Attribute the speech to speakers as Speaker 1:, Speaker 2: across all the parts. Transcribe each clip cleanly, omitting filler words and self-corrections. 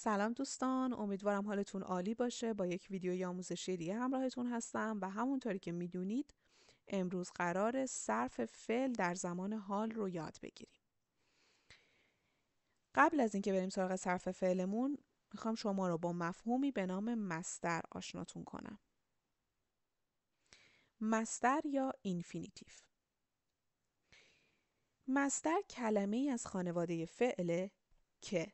Speaker 1: سلام دوستان، امیدوارم حالتون عالی باشه. با یک ویدیوی آموزشی دیگه همراهتون هستم و همونطوری که میدونید امروز قرار صرف فعل در زمان حال رو یاد بگیریم. قبل از اینکه بریم سراغ صرف فعلمون میخوام شما رو با مفهومی به نام مصدر آشناتون کنم. مصدر یا اینفینیتیو. مصدر کلمه‌ای از خانواده فعله که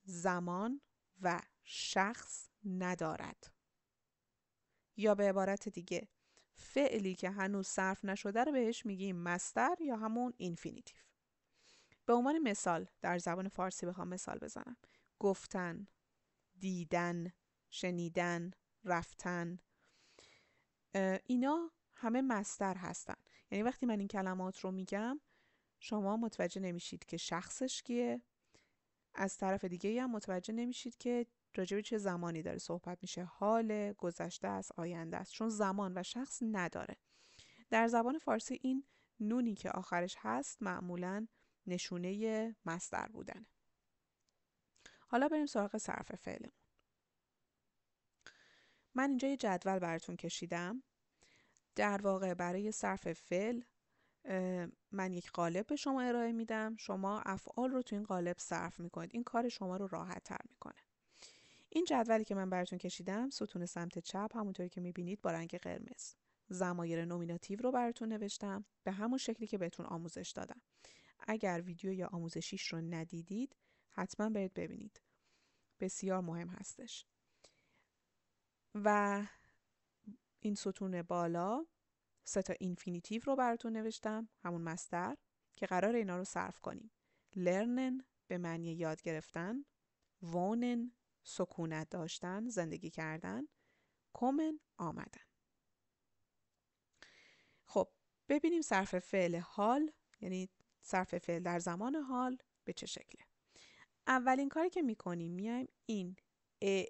Speaker 1: زمان و شخص ندارد. یا به عبارت دیگه فعلی که هنوز صرف نشده رو بهش میگیم مصدر یا همون اینفینیتیو. به عنوان مثال در زبان فارسی بخوام مثال بزنم: گفتن، دیدن، شنیدن، رفتن، اینا همه مصدر هستن. یعنی وقتی من این کلمات رو میگم شما متوجه نمیشید که شخصش کیه، از طرف دیگه هم متوجه نمیشید که راجع به چه زمانی داره صحبت میشه، حال، گذشته است، آینده است، چون زمان و شخص نداره. در زبان فارسی این نونی که آخرش هست معمولاً نشونه مصدر بودنه. حالا بریم سراغ صرف فعلمون. من اینجا یه جدول براتون کشیدم. در واقع برای صرف فعل من یک قالب به شما ارائه میدم، شما افعال رو تو این قالب صرف میکنید. این کار شما رو راحت تر میکنه. این جدولی که من براتون کشیدم، ستون سمت چپ همونطوری که میبینید با رنگ قرمز، ضمایر نومیناتیو رو براتون نوشتم به همون شکلی که بهتون آموزش دادم. اگر ویدیو یا آموزشیش رو ندیدید حتما برید ببینید، بسیار مهم هستش. و این ستون بالا 3 تا اینفینیتیو رو براتون نوشتم، همون مصدر که قرار اینا رو صرف کنیم. لرنن به معنی یاد گرفتن، وونن سکونت داشتن، زندگی کردن، کومن آمدن. خب ببینیم صرف فعل حال، یعنی صرف فعل در زمان حال به چه شکله. اولین کاری که میکنیم میایم این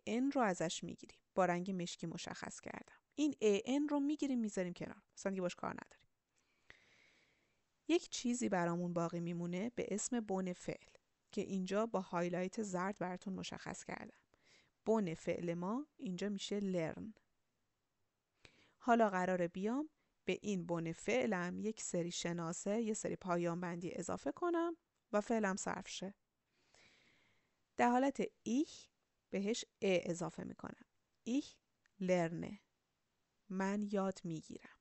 Speaker 1: ان رو ازش میگیریم، با رنگ مشکی مشخص کردم. این ان رو میگیریم میذاریم کنار، اصلا دیگه باش کار نداریم. یک چیزی برامون باقی میمونه به اسم بن فعل که اینجا با هایلایت زرد براتون مشخص کردم. بن فعل ما اینجا میشه لرن. حالا قراره بیام به این بن فعلم یک سری شناسه، یه سری پایان بندی اضافه کنم و فعلم صرف شه. در حالت ایش بهش ا اضافه میکنم. ایش لرنه، من یاد میگیرم.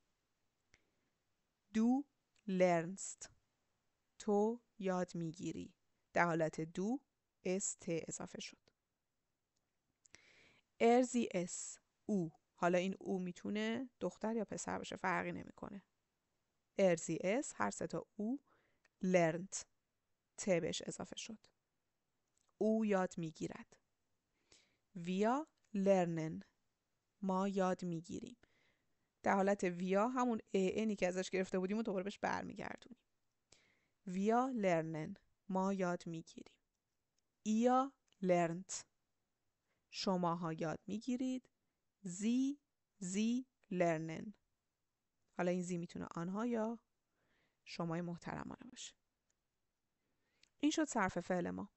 Speaker 1: دو لرنست، تو یاد میگیری. در حالت دو است اضافه شد. ارزی اس، او. حالا این او میتونه دختر یا پسر باشه، فرقی نمیکنه. ارزی اس، هر 3 تا او. لرنت، ت بهش اضافه شد. او یاد میگیرد. ویا لرنن، ما یاد میگیریم. در حالت ویا همون اینی که ازش گرفته بودیم و دوباره بهش برمیگردونیم. ویا لرنن، ما یاد میگیریم. ایا لرنت، شماها یاد میگیرید. زی لرنن، حالا این زی میتونه آنها یا شمای محترمانه باشه. این شد صرف فعل ما.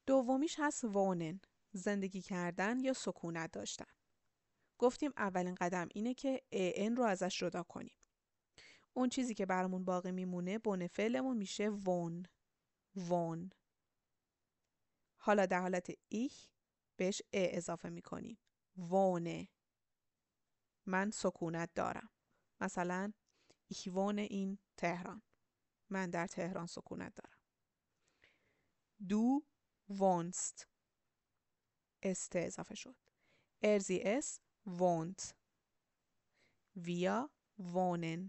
Speaker 1: دومیش هست وونن، زندگی کردن یا سکونت داشتن. گفتیم اولین قدم اینه که ان رو ازش جدا کنیم. اون چیزی که برامون باقی میمونه بن فعلمون میشه وون. حالا در حالت ایش بهش ا اضافه میکنیم. وونه، من سکونت دارم. مثلا ich wohne in تهران، من در تهران سکونت دارم. du wohnst، است اضافه شد. ارزی اس wohnt. wir wohnen.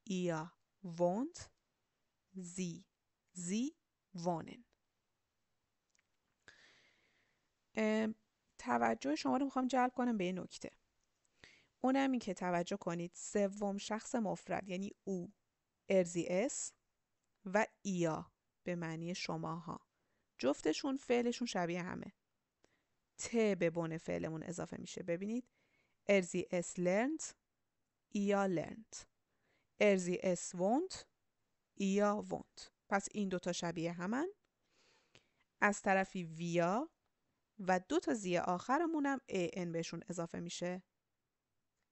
Speaker 1: ihr wohnt. sie wohnen. توجه شما رو میخوام جلب کنم به این نکته. اونم این که توجه کنید سوم شخص مفرد یعنی او، ارزی اس و ایا به معنی شماها، جفتشون فعلشون شبیه همه. ت به بن فعلمون اضافه میشه. ببینید ارزی اس learned، ایا learned. ارزی اس wohnt، ایا wohnt. پس این دوتا شبیه همن. از طرفی ویا و 2 تا زی آخرمونم ان بهشون اضافه میشه.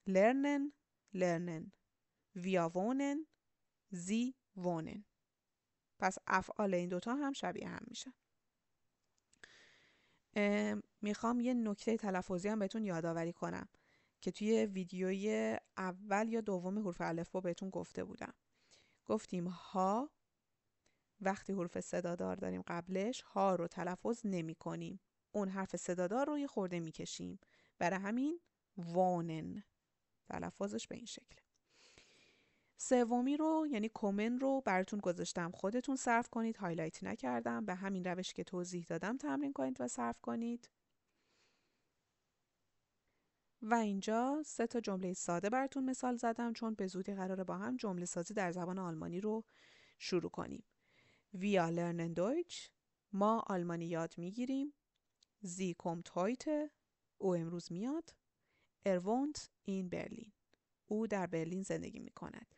Speaker 1: lernen lernen wir wohnen sie wohnen. پس افعال این دوتا هم شبیه هم میشن. میخوام یه نکته تلفظی هم بهتون یادآوری کنم که توی ویدیوی اول یا دوم حروف الفبا بهتون گفته بودم. گفتیم ها وقتی حروف صدادار داریم قبلش ها رو تلفظ نمی کنیم. اون حرف صدادار رو یه خورده میکشیم. برای همین وانن تلفظش به این شکل. سومی رو یعنی کومن رو براتون گذاشتم خودتون صرف کنید، هایلایت نکردم. به همین روش که توضیح دادم تمرین کنید و صرف کنید. و اینجا 3 تا جمله ساده براتون مثال زدم چون به زودی قراره با هم جمله سازی در زبان آلمانی رو شروع کنیم. Wir lernen Deutsch. ما آلمانی یاد میگیریم. Sie kommt heute. او امروز میاد. Er wohnt in Berlin. او در برلین زندگی میکند.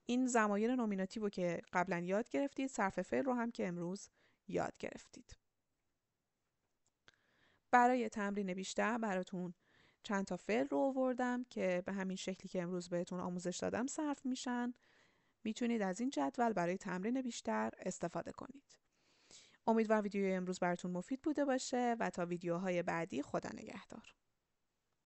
Speaker 1: این ضمایر نومیناتیو که قبلا یاد گرفتید، صرف فعل رو هم که امروز یاد گرفتید. برای تمرین بیشتر براتون چند تا فعل رو آوردم که به همین شکلی که امروز بهتون آموزش دادم صرف میشن. میتونید از این جدول برای تمرین بیشتر استفاده کنید. امیدوارم ویدیوی امروز براتون مفید بوده باشه و تا ویدیوهای بعدی خدا نگهدار.